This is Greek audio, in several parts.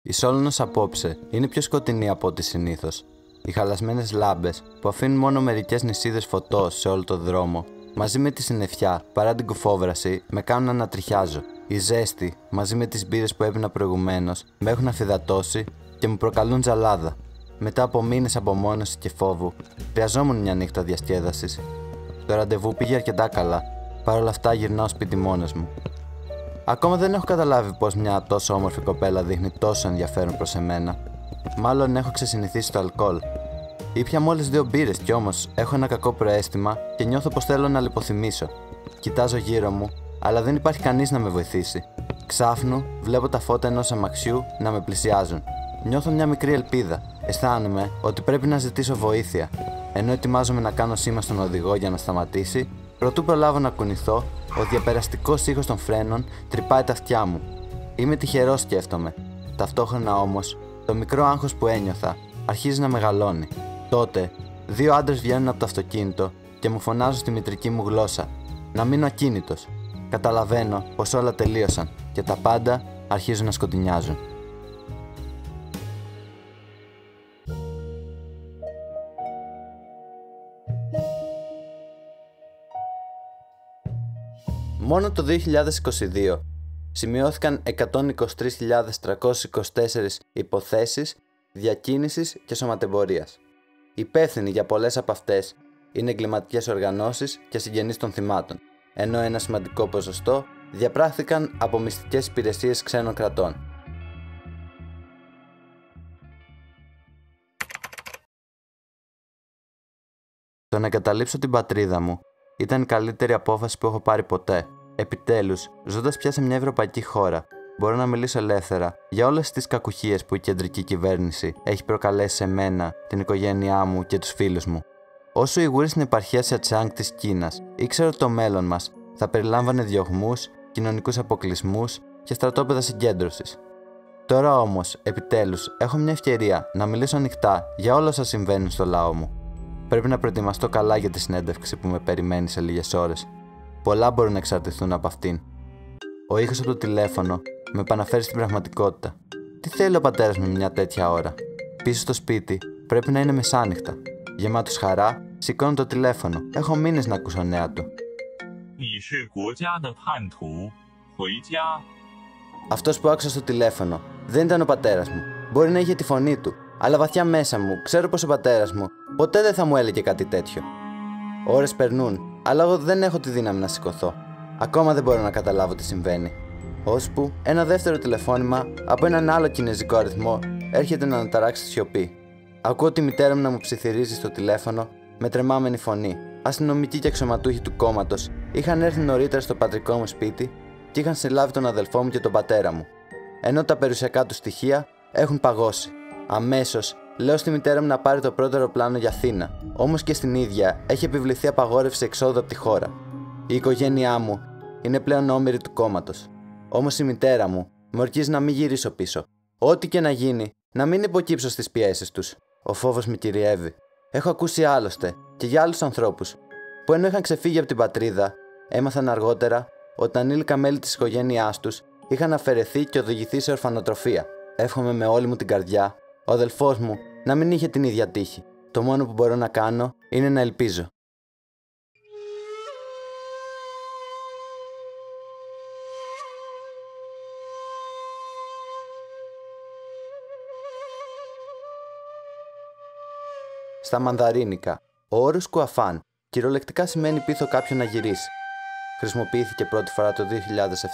Η Σόλωνος απόψε είναι πιο σκοτεινή από ό,τι συνήθως. Οι χαλασμένες λάμπες που αφήνουν μόνο μερικές νησίδες φωτός σε όλο το δρόμο, μαζί με τη συννεφιά παρά την κουφόβραση, με κάνουν να ανατριχιάζω. Η ζέστη, μαζί με τις μπύρες που έπινα προηγουμένως, με έχουν αφυδατώσει και μου προκαλούν τζαλάδα. Μετά από μήνες απομόνωσης και φόβου, χρειαζόμουν μια νύχτα διασκέδασης. Το ραντεβού πήγε αρκετά καλά, παρ' όλα αυτά γυρνάω σπίτι μόνος μου. Ακόμα δεν έχω καταλάβει πως μια τόσο όμορφη κοπέλα δείχνει τόσο ενδιαφέρον προς εμένα. Μάλλον έχω ξεσυνηθίσει το αλκοόλ. Ήπια μόλις 2 μπύρες κι όμως έχω ένα κακό προαίσθημα και νιώθω πως θέλω να λιποθυμίσω. Κοιτάζω γύρω μου, αλλά δεν υπάρχει κανείς να με βοηθήσει. Ξάφνου βλέπω τα φώτα ενός αμαξιού να με πλησιάζουν. Νιώθω μια μικρή ελπίδα. Αισθάνομαι ότι πρέπει να ζητήσω βοήθεια. Ενώ ετοιμάζομαι να κάνω σήμα στον οδηγό για να σταματήσει, προτού προλάβω να κουνηθώ, ο διαπεραστικός ήχος των φρένων τρυπάει τα αυτιά μου. Είμαι τυχερός, σκέφτομαι. Ταυτόχρονα όμως, το μικρό άγχος που ένιωθα αρχίζει να μεγαλώνει. Τότε, 2 άντρες βγαίνουν από το αυτοκίνητο και μου φωνάζουν στη μητρική μου γλώσσα. Να μείνω ακίνητος. Καταλαβαίνω πως όλα τελείωσαν και τα πάντα αρχίζουν να σκοτεινιάζουν. Μόνο το 2022 σημειώθηκαν 123.324 υποθέσεις διακίνησης και σωματεμπορίας. Υπεύθυνοι για πολλές από αυτές είναι εγκληματικές οργανώσεις και συγγενείς των θυμάτων, ενώ ένα σημαντικό ποσοστό διαπράχθηκαν από μυστικές υπηρεσίες ξένων κρατών. Το να εγκαταλείψω την πατρίδα μου ήταν η καλύτερη απόφαση που έχω πάρει ποτέ. Επιτέλους, ζώντας πια σε μια ευρωπαϊκή χώρα, μπορώ να μιλήσω ελεύθερα για όλες τις κακουχίες που η κεντρική κυβέρνηση έχει προκαλέσει σε μένα, την οικογένειά μου και τους φίλους μου. Όσο Ουιγούροι στην επαρχία Σιατσάνγκ της Κίνας ήξερα ότι το μέλλον μας θα περιλάμβανε διωγμούς, κοινωνικούς αποκλεισμούς και στρατόπεδα συγκέντρωσης. Τώρα όμως, επιτέλους, έχω μια ευκαιρία να μιλήσω ανοιχτά για όλα όσα συμβαίνουν στο λαό μου. Πρέπει να προετοιμαστώ καλά για τη συνέντευξη που με περιμένει σε λίγες ώρες. Πολλά μπορούν να εξαρτηθούν από αυτήν. Ο ήχος από το τηλέφωνο με επαναφέρει στην πραγματικότητα. Τι θέλει ο πατέρας μου μια τέτοια ώρα? Πίσω στο σπίτι πρέπει να είναι μεσάνυχτα. Γεμάτος χαρά, σηκώνω το τηλέφωνο. Έχω μήνες να ακούσω νέα του. Αυτός που άκουσα στο τηλέφωνο δεν ήταν ο πατέρας μου. Μπορεί να είχε τη φωνή του, αλλά βαθιά μέσα μου ξέρω πως ο πατέρας μου ποτέ δεν θα μου έλεγε κάτι τέτοιο. Ώρες περνούν, αλλά εγώ δεν έχω τη δύναμη να σηκωθώ. Ακόμα δεν μπορώ να καταλάβω τι συμβαίνει. Ώσπου ένα δεύτερο τηλεφώνημα από έναν άλλο κινεζικό αριθμό έρχεται να αναταράξει τη σιωπή. Ακούω τη μητέρα μου να μου ψιθυρίζει στο τηλέφωνο με τρεμάμενη φωνή. Αστυνομικοί και αξιωματούχοι του κόμματος είχαν έρθει νωρίτερα στο πατρικό μου σπίτι και είχαν συλλάβει τον αδελφό μου και τον πατέρα μου. Ενώ τα περιουσιακά του στοιχεία έχουν παγώσει. Αμέσως λέω στη μητέρα μου να πάρει το πρώτο αεροπλάνο για Αθήνα. Όμως και στην ίδια έχει επιβληθεί απαγόρευση εξόδου από τη χώρα. Η οικογένειά μου είναι πλέον όμηρη του κόμματος. Όμως η μητέρα μου με ορκίζει να μην γυρίσω πίσω. Ό,τι και να γίνει, να μην υποκύψω στις πιέσεις τους. Ο φόβος με κυριεύει. Έχω ακούσει άλλωστε και για άλλους ανθρώπους που ενώ είχαν ξεφύγει από την πατρίδα, έμαθαν αργότερα ότι τα ανήλικα μέλη της οικογένειάς τους είχαν αφαιρεθεί και οδηγηθεί σε ορφανοτροφία. Εύχομαι με όλη μου την καρδιά ο αδελφός μου να μην είχε την ίδια τύχη. Το μόνο που μπορώ να κάνω είναι να ελπίζω. Στα μανδαρίνικα, ο όρος κουαφάν κυριολεκτικά σημαίνει πείθω κάποιον να γυρίσει. Χρησιμοποιήθηκε πρώτη φορά το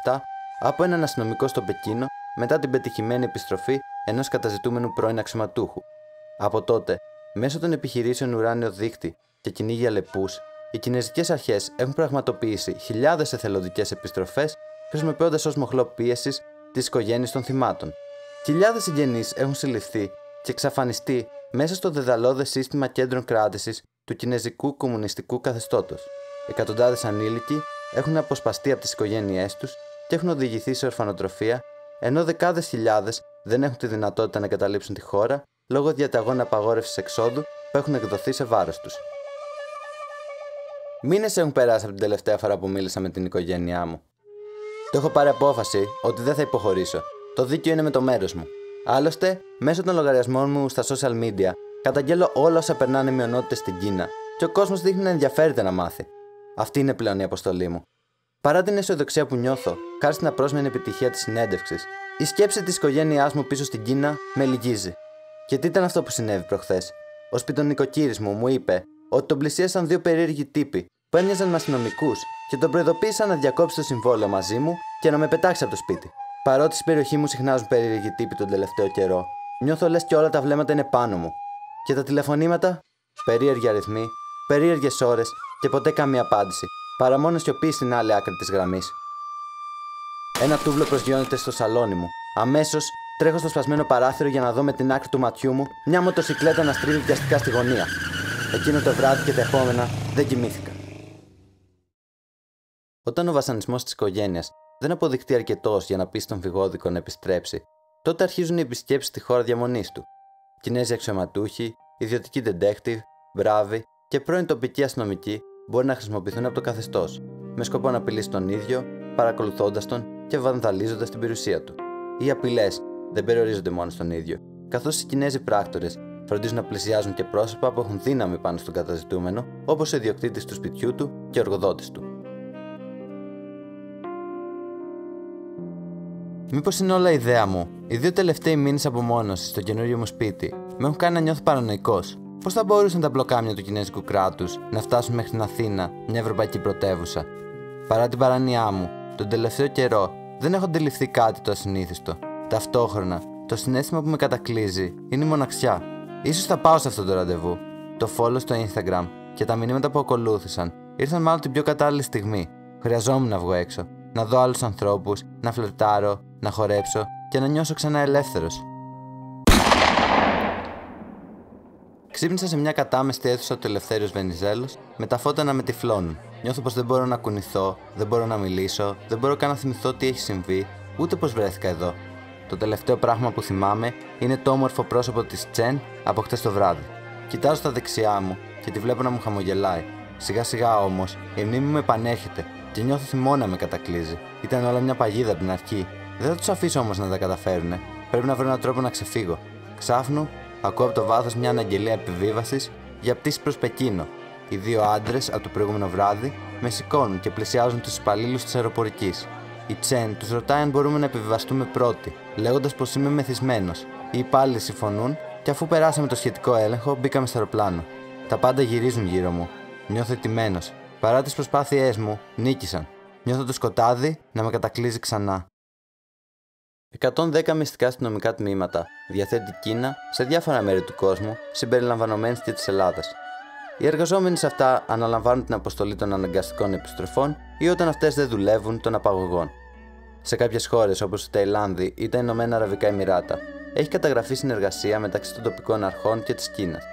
2007 από έναν αστυνομικό στο Πεκίνο μετά την πετυχημένη επιστροφή ενός καταζητούμενου πρώην αξιωματούχου. Από τότε, μέσω των επιχειρήσεων Ουράνιο Δίκτυ και Κυνήγι Αλεπούς, οι κινεζικές αρχές έχουν πραγματοποιήσει χιλιάδες εθελοντικές επιστροφές χρησιμοποιώντας ως μοχλό πίεσης τις οικογένειες των θυμάτων. Χιλιάδες συγγενείς έχουν συλληφθεί και εξαφανιστεί μέσα στο δεδαλώδες σύστημα κέντρων κράτησης του κινεζικού κομμουνιστικού καθεστώτος. Εκατοντάδες ανήλικοι έχουν αποσπαστεί από τις οικογένειές τους και έχουν οδηγηθεί σε ορφανοτροφία, ενώ δεκάδες χιλιάδες δεν έχουν τη δυνατότητα να εγκαταλείψουν τη χώρα λόγω διαταγών απαγόρευσης εξόδου που έχουν εκδοθεί σε βάρος τους. Μήνες έχουν περάσει από την τελευταία φορά που μίλησα με την οικογένειά μου. Το έχω πάρει απόφαση ότι δεν θα υποχωρήσω. Το δίκαιο είναι με το μέρος μου. Άλλωστε, μέσω των λογαριασμών μου στα social media, καταγγέλλω όλα όσα περνάνε οι μειονότητες στην Κίνα και ο κόσμος δείχνει να ενδιαφέρεται να μάθει. Αυτή είναι πλέον η αποστολή μου. Παρά την αισιοδοξία που νιώθω, χάρη στην απρόσμενη επιτυχία της συνέντευξης, η σκέψη της οικογένειάς μου πίσω στην Κίνα με λυγίζει. Και τι ήταν αυτό που συνέβη προχθές? Ο σπιτονικοκύρης μου είπε ότι τον πλησίασαν δύο περίεργοι τύποι που έμοιαζαν με αστυνομικούς και τον προειδοποίησαν να διακόψει το συμβόλαιο μαζί μου και να με πετάξει από το σπίτι. Παρότι στην περιοχή μου συχνάζουν περίεργοι τύποι τον τελευταίο καιρό, νιώθω λες και όλα τα βλέμματα είναι πάνω μου. Και τα τηλεφωνήματα, περίεργοι αριθμοί, περίεργες ώρες και ποτέ καμία απάντηση, παρά μόνο σιωπή στην άλλη άκρη της γραμμής. Ένα τούβλο προσγειώνεται στο σαλόνι μου. Αμέσως τρέχω στο σπασμένο παράθυρο για να δω με την άκρη του ματιού μου μια μοτοσικλέτα να στρίβει βιαστικά στη γωνία. Εκείνο το βράδυ και τα επόμενα δεν κοιμήθηκα. Όταν ο βασανισμός της οικογένειας δεν αποδειχτεί αρκετός για να πείσει τον φυγόδικο να επιστρέψει, τότε αρχίζουν οι επισκέψεις στη χώρα διαμονής του. Κινέζοι αξιωματούχοι, ιδιωτικοί detective, μπράβοι και πρώην τοπικοί αστυνομικοί μπορεί να χρησιμοποιηθούν από το καθεστώς, με σκοπό να απειλήσει τον ίδιο, παρακολουθώντας τον και βανδαλίζοντας την περιουσία του. Οι απειλές δεν περιορίζονται μόνο στον ίδιο, καθώς οι Κινέζοι πράκτορες φροντίζουν να πλησιάζουν και πρόσωπα που έχουν δύναμη πάνω στον καταζητούμενο, όπως ο ιδιοκτήτης του σπιτιού του και ο εργοδότης του. Μήπως είναι όλα ιδέα μου? Οι 2 τελευταίοι μήνες απομόνωσης στο καινούριο μου σπίτι με έχουν κάνει να νιώθω παρανοϊκός. Πώς θα μπορούσαν τα μπλοκάμια του Κινέζικου κράτους να φτάσουν μέχρι την Αθήνα, μια ευρωπαϊκή πρωτεύουσα? Παρά την παράνοιά μου, τον τελευταίο καιρό δεν έχω αντιληφθεί κάτι το ασυνήθιστο. Ταυτόχρονα, το συναίσθημα που με κατακλείζει είναι η μοναξιά. Ίσως θα πάω σε αυτό το ραντεβού. Το follow στο Instagram και τα μηνύματα που ακολούθησαν ήρθαν μάλλον την πιο κατάλληλη στιγμή. Χρειαζόμουν να βγω έξω, να δω άλλους ανθρώπους, να φλερτάρω, να χορέψω και να νιώσω ξανά ελεύθερος. Ξύπνησα σε μια κατάμεστη αίθουσα του Ελευθέριος Βενιζέλος με τα φώτα να με τυφλώνουν. Νιώθω πως δεν μπορώ να κουνηθώ, δεν μπορώ να μιλήσω, δεν μπορώ καν να θυμηθώ τι έχει συμβεί, ούτε πως βρέθηκα εδώ. Το τελευταίο πράγμα που θυμάμαι είναι το όμορφο πρόσωπο της Τσεν από χτες το βράδυ. Κοιτάζω στα δεξιά μου και τη βλέπω να μου χαμογελάει. Σιγά σιγά όμως η μνήμη μου επανέρχεται και νιώθω θυμό να με κατακλείζει. Ήταν όλα μια παγίδα από την αρχή. Δεν θα τους αφήσω όμως να τα καταφέρουνε. Πρέπει να βρω έναν τρόπο να ξεφύγω. Ξάφνου, ακούω από το βάθος μια αναγγελία επιβίβασης για πτήση προς Πεκίνο. Οι 2 άντρες από το προηγούμενο βράδυ με σηκώνουν και πλησιάζουν τους υπαλλήλους της αεροπορικής. Η Τσεν τους ρωτάει αν μπορούμε να επιβιβαστούμε πρώτοι, λέγοντας πως είμαι μεθυσμένος. Οι υπάλληλοι συμφωνούν και αφού περάσαμε το σχετικό έλεγχο, μπήκαμε στο αεροπλάνο. Τα πάντα γυρίζουν γύρω μου. Νιώθω ετοιμένος. Παρά τις προσπάθειές μου, νίκησαν. Νιώθω το σκοτάδι να με κατακλείζει ξανά. 110 μυστικά αστυνομικά τμήματα διαθέτει η Κίνα σε διάφορα μέρη του κόσμου, συμπεριλαμβανομένης και της Ελλάδας. Οι εργαζόμενοι σε αυτά αναλαμβάνουν την αποστολή των αναγκαστικών επιστροφών ή όταν αυτές δεν δουλεύουν των απαγωγών. Σε κάποιες χώρες όπως η Ταϊλάνδη ή τα Ηνωμένα Αραβικά Εμιράτα έχει καταγραφεί συνεργασία μεταξύ των τοπικών αρχών και της Κίνας.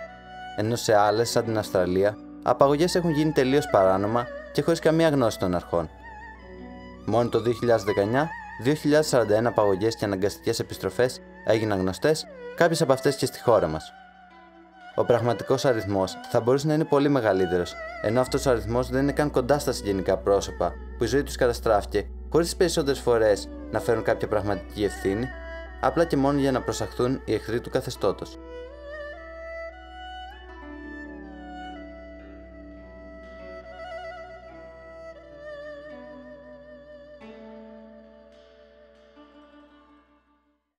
Ενώ σε άλλες, σαν την Αυστραλία, απαγωγές έχουν γίνει τελείως παράνομα και χωρίς καμία γνώση των αρχών. Μόνο το 2019, 2.041 απαγωγές και αναγκαστικές επιστροφές έγιναν γνωστές, κάποιες από αυτές και στη χώρα μας. Ο πραγματικός αριθμός θα μπορούσε να είναι πολύ μεγαλύτερος, ενώ αυτός ο αριθμός δεν είναι καν κοντά στα συγγενικά πρόσωπα που η ζωή τους καταστράφηκε, χωρίς τις περισσότερες φορές να φέρουν κάποια πραγματική ευθύνη, απλά και μόνο για να προσαχθούν οι εχθροί του καθεστώτος.